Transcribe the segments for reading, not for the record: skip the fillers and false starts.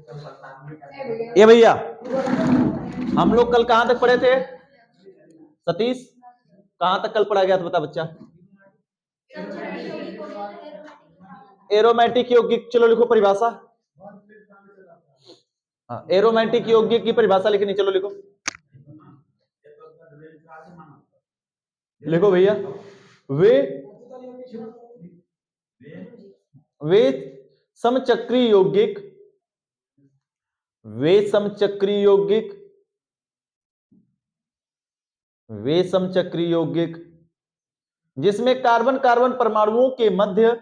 ये भैया हम लोग कल कहां तक पढ़े थे? सतीश कहां तक कल पढ़ा गया था बता बच्चा? एरोमेटिक यौगिक, चलो लिखो परिभाषा। हाँ, एरोमेटिक यौगिक की परिभाषा लिखनी, चलो लिखो। लिखो भैया, वे समचक्री यौगिक, वे समचक्री यौगिक, वे समचक्री यौगिक जिसमें कार्बन कार्बन परमाणुओं के मध्य,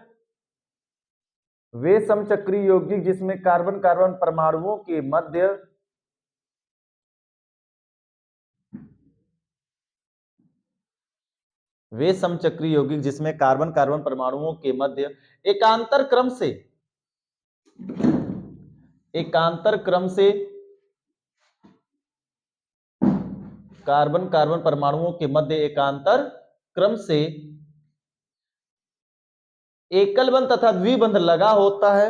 वे समचक्री यौगिक जिसमें कार्बन कार्बन परमाणुओं के मध्य वे समचक्री यौगिक जिसमें कार्बन कार्बन परमाणुओं के मध्य एकांतर क्रम से, एकांतर क्रम से कार्बन कार्बन परमाणुओं के मध्य एकांतर क्रम से एकल बंध तथा द्विबंध लगा होता है,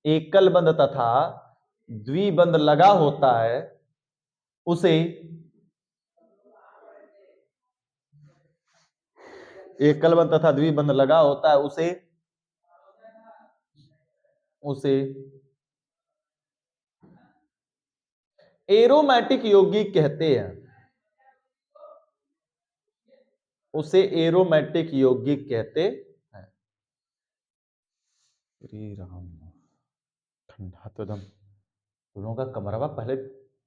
एकल बंध तथा द्विबंध लगा होता है, उसे एकल बंध तथा द्विबंध लगा होता है, उसे एरोमेटिक यौगिक कहते हैं, उसे एरोमेटिक यौगिक कहते हैं। श्री राम, ठंडा तो दम दोनों का कमरा पहले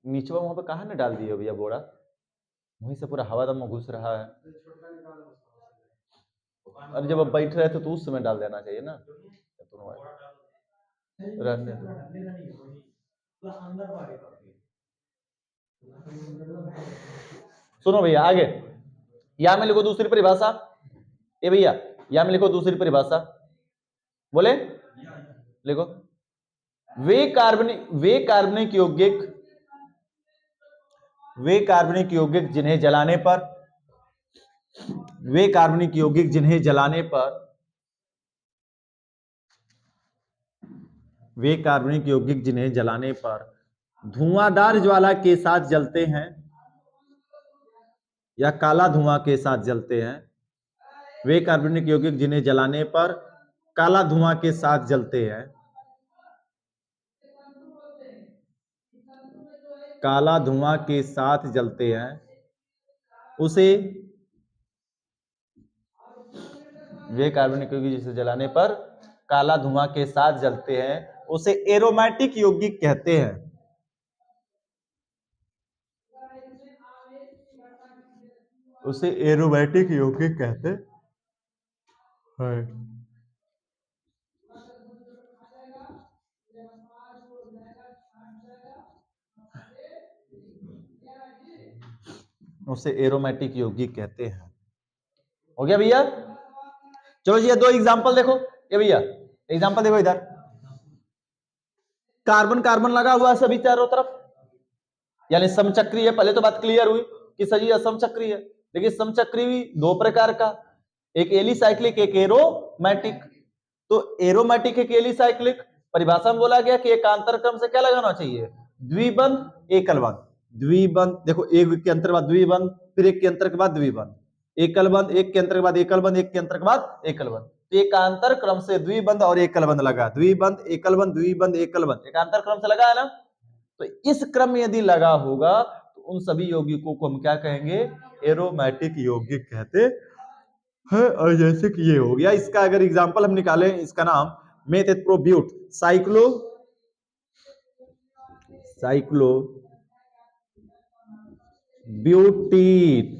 नीचे वहां पे कहा ना डाल दिया भैया बोरा, वहीं से पूरा हवा दम में घुस रहा है। अरे जब अब बैठ रहे थे तो उस समय डाल देना चाहिए ना, रहने दो। सुनो भैया आगे, यहां में लिखो दूसरी परिभाषा। ए भैया यहां में लिखो दूसरी परिभाषा, बोले लिखो, वे कार्बनिक यौगिक, वे कार्बनिक यौगिक जिन्हें जलाने पर, वे कार्बनिक यौगिक जिन्हें जलाने पर, वे कार्बनिक यौगिक जिन्हें जलाने पर धुआंधार ज्वाला के साथ जलते हैं या काला धुआं के साथ जलते हैं, वे कार्बनिक यौगिक जिन्हें जलाने पर काला धुआं के साथ जलते हैं, काला धुआं के साथ जलते हैं, उसे, वे कार्बनिक यौगिक जिसे जलाने पर काला धुआं के साथ जलते हैं, उसे एरोमेटिक यौगिक कहते हैं। उसे एरोमेटिक यौगिक कहते हैं। उसे एरोमेटिक यौगिक कहते हैं। हो गया भैया? चलो जी दो एग्जांपल देखो, ये भैया एग्जांपल देखो इधर, कार्बन कार्बन लगा हुआ है सभी चारों तरफ, यानी समचक्री है। पहले तो बात क्लियर हुई कि सही असमचक्री है, लेकिन समचक्री भी दो प्रकार का, एक एलिसाइक्लिक एक एरोमेटिक। तो एरोमेटिक एक एलिसाइक्लिक, परिभाषा में बोला गया कि एकांतर क्रम से क्या लगाना चाहिए, द्विबंध एकल बंध, द्विबंध देखो एक के अंतर के बाद द्विबंध, फिर एक के अंतर के बाद द्विबंध, एकल बंध, एक के अंतर के बाद एकल बंध, एक के अंतर के बाद एकल बंध। तो एकांतर क्रम से द्विबंध और एकल बंध लगा, द्विबंध एकल बंध द्विबंध एकल बंध, एकांतर क्रम से लगा है ना। तो इस क्रम में यदि लगा होगा तो उन सभी यौगिकों को हम क्या कहेंगे, एरोमेटिक यौगिक कहते हैं। और जैसे कि ये हो गया, इसका अगर एग्जांपल हम निकालें, इसका नाम मेथेट्रोब्यूट, साइक्लो ब्यूटीन,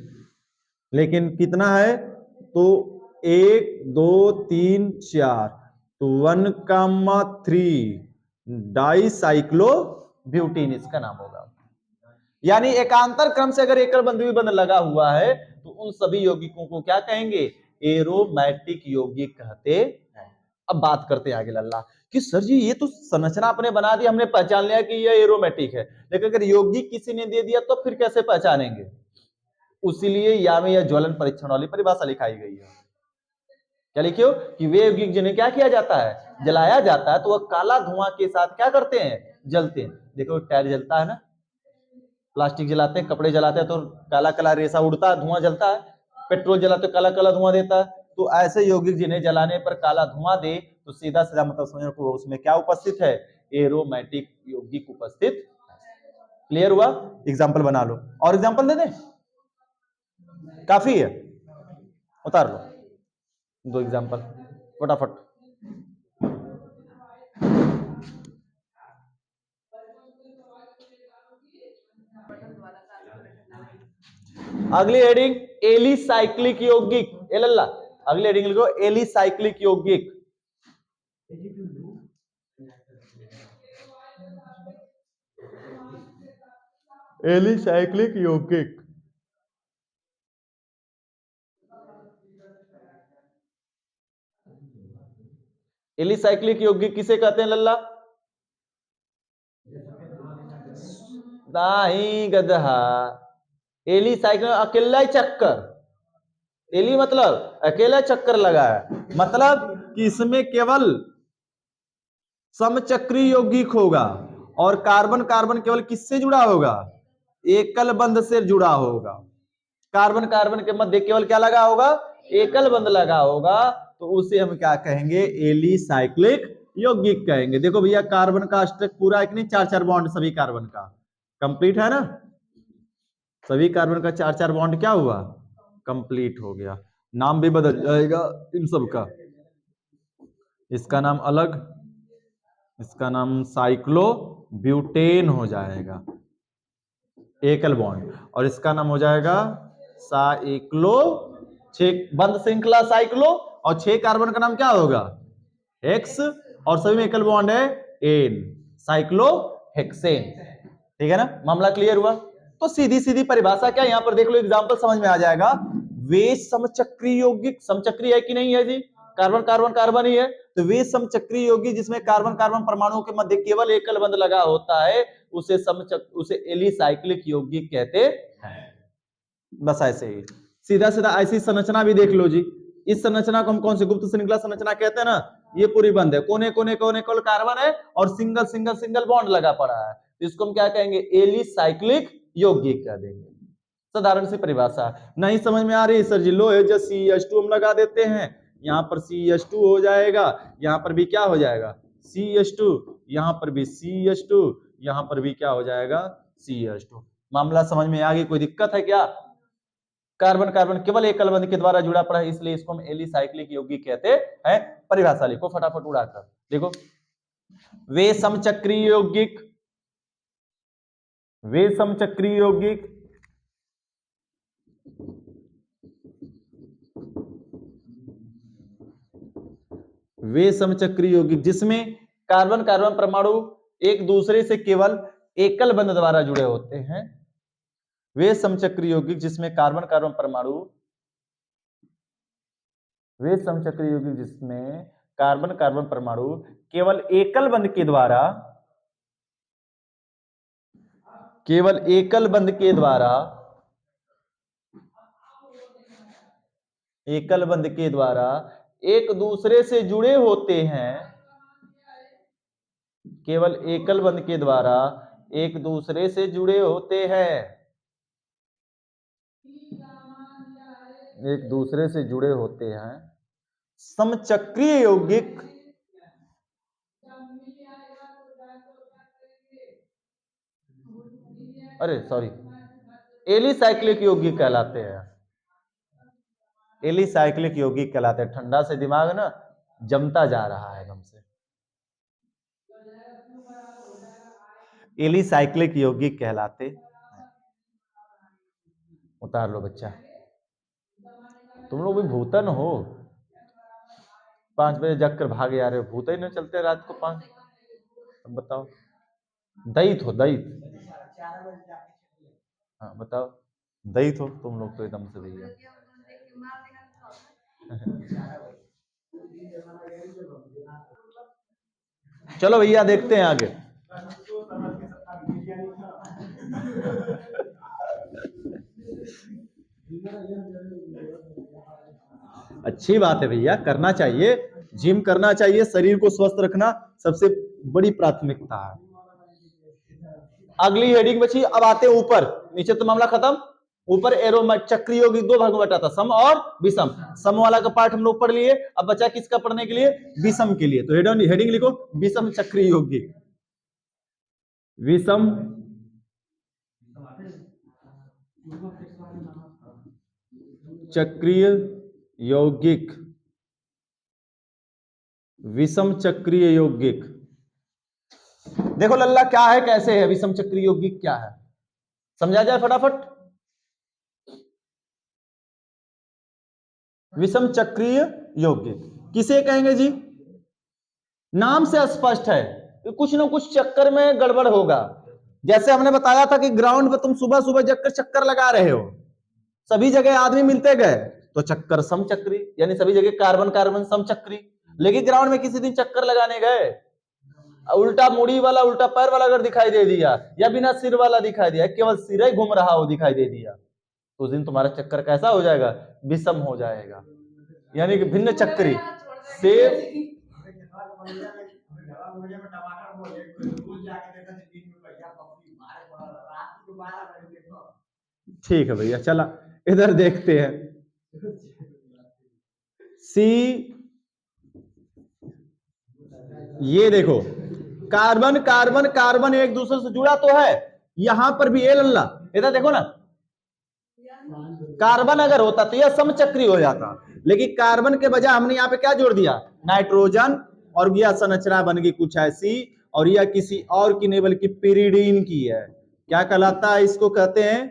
लेकिन कितना है तो 1 2 3 4, तो 1,3 डाइसाइक्लो ब्यूटीन इसका नाम होगा। यानी एकांतर क्रम से अगर एकल बंध द्विबंध लगा हुआ है तो उन सभी यौगिकों को क्या कहेंगे, एरोमेटिक यौगिक कहते हैं। अब बात करते हैं आगे लल्ला कि सर जी ये तो संरचना आपने बना दी, हमने पहचान लिया कि ये एरोमेटिक है, लेकिन अगर यौगिक किसी ने दे दिया तो फिर कैसे पहचानेंगे। उसीलिए या में यह ज्वलन परीक्षण वाली परिभाषा लिखाई गई है। क्या लिखियो कि वे यौगिक जिन्हें क्या किया जाता है, जलाया जाता है, तो वह काला धुआं के साथ क्या करते हैं, जलते हैं। देखो टायर जलता है ना, प्लास्टिक जलाते हैं, कपड़े जलाते हैं तो काला काला रेसा उड़ता है, धुआं जलता है। पेट्रोल जलाते काला काला धुआं देता है। तो ऐसे यौगिक जिन्हें जलाने पर काला धुआं दे तो सीधा सीधा मतलब समझ को उसमें क्या उपस्थित है, एरोमेटिक यौगिक उपस्थित। क्लियर हुआ? एग्जाम्पल बना लो। और एग्जाम्पल दे दें? काफी है, उतार लो 2 एग्जाम्पल फटाफट। अगली हेडिंग एलिसाइक्लिक यौगिक। एलल्ला अगली हेडिंग लिखो एलिसाइक्लिक यौगिक। एलिसाइक्लिक यौगिक एलिसाइक्लिक यौगिक किसे कहते हैं लल्ला? नहीं गधा, एलिसाइक्लिक अकेला चक्कर। एली मतलब अकेला चक्कर लगा है, मतलब कि इसमें केवल समचक्री यौगिक होगा और कार्बन कार्बन केवल किससे जुड़ा होगा, एकल बंध से जुड़ा होगा। कार्बन कार्बन के मध्य केवल क्या लगा होगा, एकल बंध लगा होगा, तो उसे हम क्या कहेंगे, एलिसाइक्लिक यौगिक कहेंगे। देखो भैया कार्बन का स्ट्रक्चर पूरा है कि नहीं, 4-4 बॉन्ड सभी कार्बन का कंप्लीट है ना, सभी कार्बन का 4-4 बॉन्ड क्या हुआ, कंप्लीट हो गया। नाम भी बदल जाएगा इन सब का, इसका नाम अलग, इसका नाम साइक्लो ब्यूटेन हो जाएगा, एकल बॉन्ड, और इसका नाम हो जाएगा साइक्लो, 6 बंद श्रृंखला साइक्लो, और 6 कार्बन का नाम क्या होगा, हेक्स, और सभी में एकल बॉन्ड है एन, साइक्लो हेक्सेन। ठीक है ना, मामला क्लियर हुआ? तो सीधी सीधी परिभाषा क्या, यहां पर देख लो एग्जांपल समझ में आ जाएगा। वे समचक्री यौगिक, समचक्री है कि नहीं है जी, कार्बन कार्बन कार्बन ही है, तो वे समचक्री यौगिक जिसमें कार्बन कार्बन परमाणुओं के मध्य केवल एकल बंध लगा होता है, उसे एलिसाइक्लिक यौगिक कहते हैं। बस ऐसे ही सीधा सीधा ऐसी संरचना भी देख लो जी। इस संरचना को हम कौन सी गुप्त श्रृंखला संरचना कहते हैं ना, ये पूरी बंद है, कोने कोने कोने कोने कार्बन है और सिंगल सिंगल सिंगल बॉन्ड लगा पड़ा है, तो इसको हम क्या कहेंगे, एलिसाइक्लिक यौगिक कह देंगे। साधारण सी परिभाषा। नहीं समझ में आ रही सर जी, लो जस्ट CH2 हम लगा देते हैं, यहाँ पर CH2 हो जाएगा, यहाँ पर भी क्या हो जाएगा, CH2, यहाँ पर भी CH2, यहाँ पर भी क्या हो जाएगा, CH2। मामला समझ में आ गई? कोई दिक्कत है क्या? कार्बन कार्बन केवल एकल बंध के द्वारा जुड़ा पड़ा है, इसलिए इसको हम एलिसाइक्लिक यौगिक कहते हैं। परिभाषा लिखो फटाफट उड़ाकर देखो। वे समचक्री यौगिक, वे समचक्री यौगिक वे समचक्री यौगिक जिसमें कार्बन कार्बन परमाणु एक दूसरे से केवल एकल बंध द्वारा जुड़े होते हैं। वे समचक्री यौगिक जिसमें कार्बन कार्बन परमाणु, वे समचक्री यौगिक जिसमें कार्बन कार्बन परमाणु केवल एकल बंध के द्वारा, केवल एकल बंध के द्वारा, एकल बंध के द्वारा एक दूसरे से जुड़े होते हैं, केवल एकल बंध के द्वारा एक दूसरे से जुड़े होते हैं, एक दूसरे से जुड़े होते हैं। समचक्रीय यौगिक, अरे सॉरी, एलिसाइक्लिक यौगिक कहलाते हैं, एलिसाइक्लिक यौगिक कहलाते हैं। ठंडा से दिमाग ना जमता जा रहा है एकदम से। एलिसाइक्लिक यौगिक कहलाते, उतार लो बच्चा, तुम लोग भी भूतन हो, 5 बजे जग कर भागे आ रहे हो, भूत ही न चलते रात को 5। अब बताओ, दैत हो दैत, हाँ बताओ, दैत हो तुम लोग तो एकदम से भैया। चलो भैया देखते हैं आगे। अच्छी बात है भैया, करना चाहिए, जिम करना चाहिए, शरीर को स्वस्थ रखना सबसे बड़ी प्राथमिकता है। अगली हेडिंग बची, अब आते हैं ऊपर, नीचे तो मामला खत्म। ऊपर एरो चक्री यौगिक दो भाग में बटा था, सम और विषम। सम वाला का पार्ट हम लोग पढ़ लिए, अब बचा किसका पढ़ने के लिए? विषम के लिए। तो हेडिंग लिखो, विषम चक्री यौगिक। विषम चक्रीय यौगिक, विषम चक्रीय यौगिक। देखो लल्ला क्या है, कैसे है विषम चक्रीय यौगिक, क्या है समझा जाए फटाफट। विषम चक्रीय यौगिक किसे कहेंगे जी? नाम से स्पष्ट है कि कुछ ना कुछ चक्कर में गड़बड़ होगा। जैसे हमने बताया था कि ग्राउंड पे तुम सुबह सुबह जगकर चक्कर लगा रहे हो, सभी जगह आदमी मिलते गए तो चक्कर समचक्री, यानी सभी जगह कार्बन कार्बन समचक्री। लेकिन ग्राउंड में किसी दिन चक्कर लगाने गए, उल्टा मुड़ी वाला उल्टा पैर वाला अगर दिखाई दे दिया, या बिना सिर वाला दिखाई दिया, केवल सिर ही घूम रहा हो दिखाई दे दिया, तो उस दिन तुम्हारा चक्कर कैसा हो जाएगा? विषम हो जाएगा, यानी कि भिन्न चक्री। सेब ठीक है भैया, चला इधर देखते हैं। सी, ये देखो कार्बन कार्बन कार्बन एक दूसरे से जुड़ा तो है, यहां पर भी एल अल्लाह, इधर देखो ना, कार्बन अगर होता तो यह समचक्री हो जाता, लेकिन कार्बन के बजाय हमने यहाँ पे क्या जोड़ दिया? नाइट्रोजन, और यह संरचना बन गई कुछ ऐसी, और यह किसी और की नहीं बल्कि पिरिडीन की है। क्या कहलाता है? इसको कहते हैं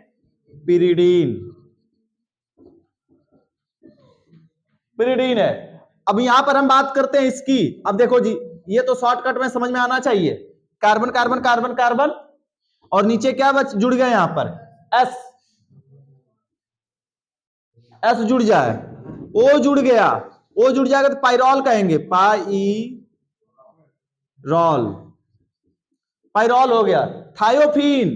पिरिडीन। पिरिडीन है। अब यहां पर हम बात करते हैं इसकी। अब देखो जी, ये तो शॉर्टकट में समझ में आना चाहिए, कार्बन कार्बन कार्बन कार्बन, और नीचे क्या जुड़ गया? यहां पर एस, एस जुड़ जाए, ओ जुड़ गया, ओ जुड़ जाएगा तो पाइरॉल कहेंगे, पाइरॉल, पाइरॉल हो गया। थायोफीन,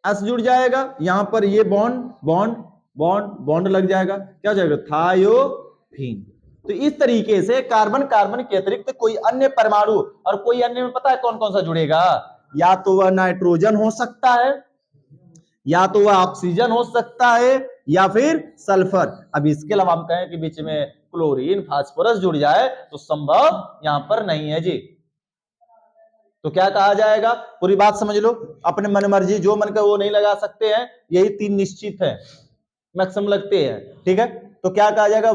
एस जुड़ जाएगा, यहां पर ये बॉन्ड बॉन्ड बॉन्ड बॉन्ड लग जाएगा, क्या हो जाएगा? थायोफीन। तो इस तरीके से कार्बन कार्बन के अतिरिक्त कोई अन्य परमाणु, और कोई अन्य में पता है कौन कौन सा जुड़ेगा? या तो वह नाइट्रोजन हो सकता है, या तो वह ऑक्सीजन हो सकता है, या फिर सल्फर। अब इसके अलावा हम कहें कि बीच में क्लोरीन फास्फोरस जुड़ जाए तो संभव यहां पर नहीं है जी। तो क्या कहा जाएगा? पूरी बात समझ लो, अपने मन मर्जी जो मन का वो नहीं लगा सकते हैं, यही तीन निश्चित है, मैक्सिमम लगते हैं, ठीक है। तो क्या कहा जाएगा?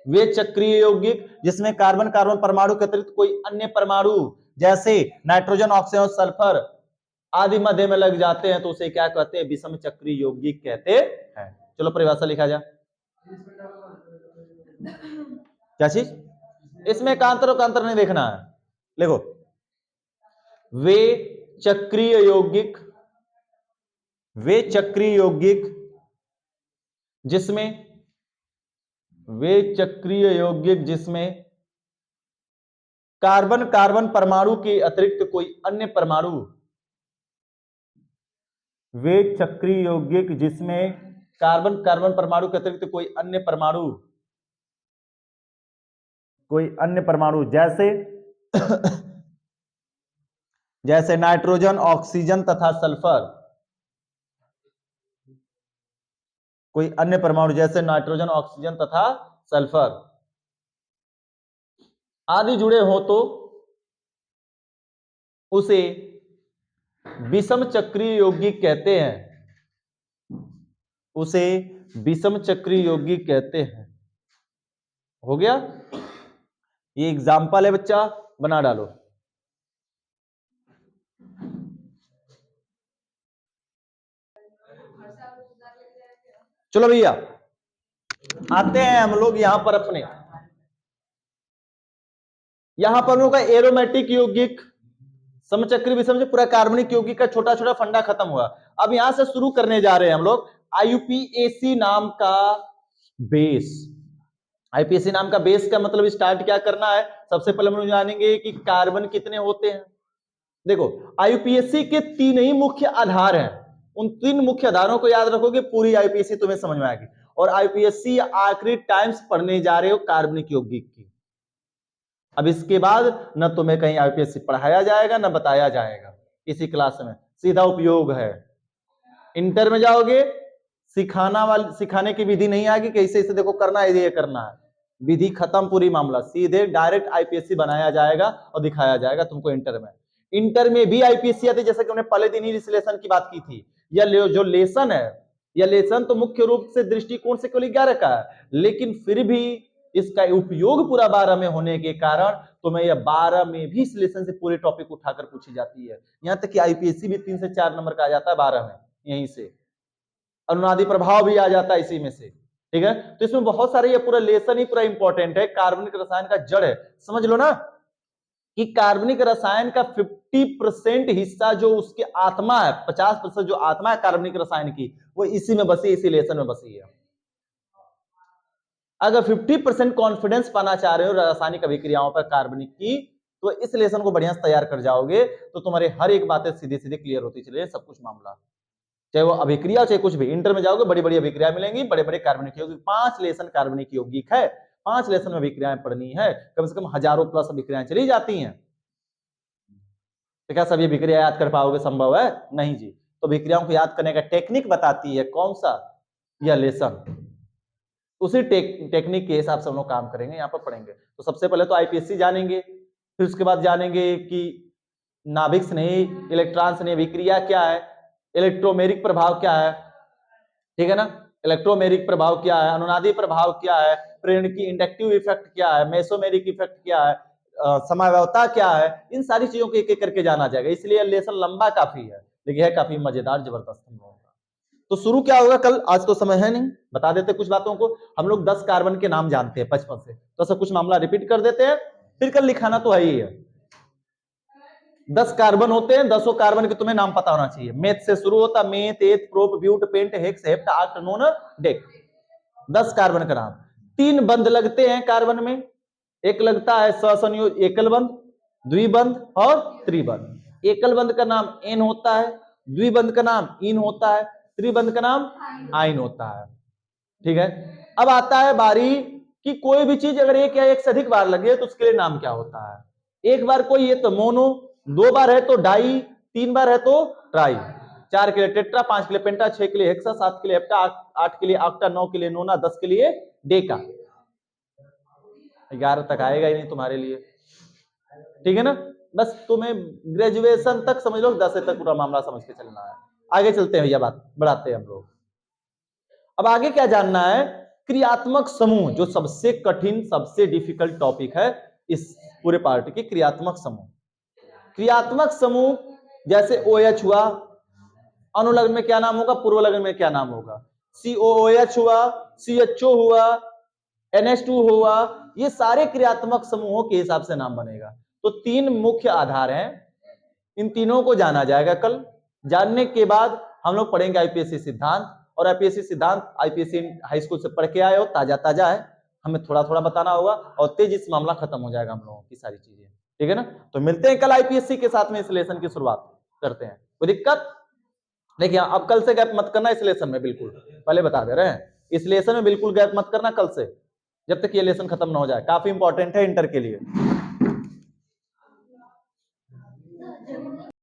वे चक्रीय यौगिक जिसमें कार्बन कार्बन परमाणु के अतिरिक्त कोई अन्य परमाणु जैसे नाइट्रोजन ऑक्सीजन और सल्फर आदि मध्य में लग जाते हैं, तो उसे क्या कहते हैं? विषम चक्रीय यौगिक कहते हैं। चलो परिभाषा लिखा जा। क्या चीज? इसमें कांतर और कांतर नहीं देखना है, देखो वे चक्रीय यौगिक, वे चक्रीय यौगिक जिसमें, वे चक्रीय यौगिक जिसमें कार्बन कार्बन परमाणु के अतिरिक्त कोई अन्य परमाणु, वे चक्रीय यौगिक जिसमें कार्बन कार्बन परमाणु के अतिरिक्त कोई अन्य परमाणु, कोई अन्य परमाणु जैसे जैसे नाइट्रोजन ऑक्सीजन तथा सल्फर, कोई अन्य परमाणु जैसे नाइट्रोजन ऑक्सीजन तथा सल्फर आदि जुड़े हो तो उसे विषम चक्रीय यौगिक कहते हैं, उसे विषम चक्रीय यौगिक कहते हैं। हो गया? ये एग्जाम्पल है बच्चा, बना डालो। चलो भैया आते हैं हम लोग यहां पर अपने, यहां पर हम लोग का एरोमेटिक यौगिक, समचक्री विषम से पूरा कार्बनिक यौगिक का छोटा छोटा फंडा खत्म हुआ। अब यहां से शुरू करने जा रहे हैं हम लोग आईयूपीएसी नाम का बेस। आईपीएसी नाम का बेस का मतलब स्टार्ट क्या करना है? सबसे पहले हम लोग जानेंगे कि कार्बन कितने होते हैं। देखो आईयूपीएसी के तीन ही मुख्य आधार हैं, उन 3 मुख्य आधारों को याद रखोगे, पूरी आईपीएससी तुम्हें समझ में आएगी। और आईपीएससी आखिरी टाइम्स पढ़ने जा रहे हो कार्बनिक यौगिक की। अब इसके बाद न तुम्हें कहीं आईपीएससी पढ़ाया जाएगा न बताया जाएगा किसी क्लास में, सीधा उपयोग है। इंटर में जाओगे, सिखाने की विधि नहीं आएगी कि ऐसे ऐसे देखो करना है, ये करना है, विधि खत्म, पूरी मामला, सीधे डायरेक्ट आईपीएससी बनाया जाएगा और दिखाया जाएगा तुमको इंटर में। इंटर में भी आईपीएससी आती, जैसे कि हमने पहले दिन ही इस लेसन की बात की थी। यह जो लेसन है, यह लेसन तो मुख्य रूप से दृष्टिकोण से केवल 11 का है, लेकिन फिर भी इसका उपयोग पूरा 12 में होने के कारण तुम्हें यह 12 में भी इस लेसन से पूरे टॉपिक उठाकर पूछी जाती है। यहां तक कि आईपीएससी भी 3 से 4 नंबर का आ जाता है 12 में, यहीं से अनुनादी प्रभाव भी आ जाता है इसी में से, ठीक है। तो इसमें बहुत सारे, ये पूरा लेसन ही पूरा इंपॉर्टेंट है, कार्बनिक रसायन का जड़ है। समझ लो ना कि कार्बनिक रसायन का 50% हिस्सा जो उसकी आत्मा है, 50% जो आत्मा है कार्बनिक रसायन की, वो इसी में बसी, इसी लेसन में बसी है। अगर 50% कॉन्फिडेंस पाना चाह रहे हो रासायनिक अभिक्रियाओं पर कार्बनिक की, तो इस लेसन को बढ़िया से तैयार कर जाओगे तो तुम्हारे हर एक बातें सीधे सीधे क्लियर होती चले, सब कुछ मामला, चाहे वो अभिक्रिया चाहे कुछ भी। इंटर में जाओगे बड़ी बड़ी अभिक्रिया मिलेंगी, बड़े बड़े कार्बनिक यौगिक, 5 लेसन कार्बनिक यौगिक है, 5 लेसन में अभिक्रियाएं पढ़नी है, कम से कम हजारों प्लस अभिक्रियाएं चली जाती हैं। तो क्या सभी अभिक्रिया याद कर पाओगे? संभव है नहीं जी। तो अभिक्रियाओं को याद करने का टेक्निक बताती है कौन सा? यह लेसन। उसी टेक्निक के हिसाब से हम लोग काम करेंगे, यहाँ पर पढ़ेंगे। तो सबसे पहले तो आईपीएससी जानेंगे, फिर उसके बाद जानेंगे कि नाभिक स्नेही इलेक्ट्रॉन स्नेही अभिक्रिया क्या है, इलेक्ट्रोमेरिक प्रभाव क्या है, ठीक है ना, इलेक्ट्रोमेरिक प्रभाव क्या है, अनुनादी प्रभाव क्या है, प्रेरण की इंडक्टिव इफेक्ट क्या है, मेसोमेरिक इफेक्ट क्या है, समावयवता क्या है, इन सारी चीजों को एक एक करके जाना जाएगा। इसलिए लेसन लंबा काफी है, लेकिन है काफी मजेदार, जबरदस्त हम लोगों का। तो शुरू क्या होगा कल, आज तो समय है नहीं, बता देते कुछ बातों को। हम लोग 10 कार्बन के नाम जानते हैं बचपन से, तो सब कुछ मामला रिपीट कर देते हैं, फिर कल लिखाना तो है ही है। 10 कार्बन होते हैं, 10 कार्बन के तुम्हें नाम पता होना चाहिए। मेथ से शुरू होता, meth, eth, prop, but, pent, hex, hepta, oct, non, dec. 10 carbon का नाम। 3 बंध लगते हैं कार्बन में, एक लगता है ससंयोज एकल बंध, द्विबंध और त्रिबंध। एकल बंध का नाम एन होता है, द्विबंध का नाम इन होता है, त्रिबंध का नाम आइन होता है, ठीक है। अब आता है बारी कि कोई भी चीज अगर एक या एक से अधिक बार लगे तो उसके लिए नाम क्या होता है। एक बार कोई है तो मोनो, 2 बार है तो डाई, 3 बार है तो ट्राई, 4 के लिए टेट्रा, 5 के लिए पेंटा, 6 के लिए हेक्सा, 7 के लिए हेप्टा, 8 के लिए ऑक्टा, 9 के लिए नोना, 10 के लिए डेका। 11 तक आएगा ही नहीं तुम्हारे लिए, ठीक है ना। बस तुम्हें ग्रेजुएशन तक समझ लो, 10 तक पूरा मामला समझ के चलना है। आगे चलते हैं भैया, बात बढ़ाते हैं हम लोग। अब आगे क्या जानना है? क्रियात्मक समूह, जो सबसे कठिन, सबसे डिफिकल्ट टॉपिक है इस पूरे पार्ट की, क्रियात्मक समूह। क्रियात्मक समूह जैसे OH हुआ, अनुलग्न में क्या नाम होगा, पूर्वलग्न में क्या नाम होगा, COOH हुआ, CHO हुआ, NH2 हुआ, ये सारे क्रियात्मक समूहों के हिसाब से नाम बनेगा। तो 3 मुख्य आधार हैं, इन तीनों को जाना जाएगा कल। जानने के बाद हम लोग पढ़ेंगे आईपीएससी सिद्धांत, और आईपीएससी सिद्धांत आईपीएससी हाई स्कूल से पढ़ के आए हो, ताजा ताजा है, हमें थोड़ा थोड़ा बताना होगा, और तेजी से मामला खत्म हो जाएगा हम लोगों की सारी चीजें, ठीक है ना। तो मिलते हैं कल आईपीएससी के साथ में, इस लेसन की शुरुआत करते हैं। कोई दिक्कत? देखिए अब कल से गैप मत करना इस लेसन में, बिल्कुल पहले बता दे रहे हैं, इस लेसन में बिल्कुल गैप मत करना कल से, जब तक ये लेसन खत्म ना हो जाए। काफी इंपॉर्टेंट है इंटर के लिए।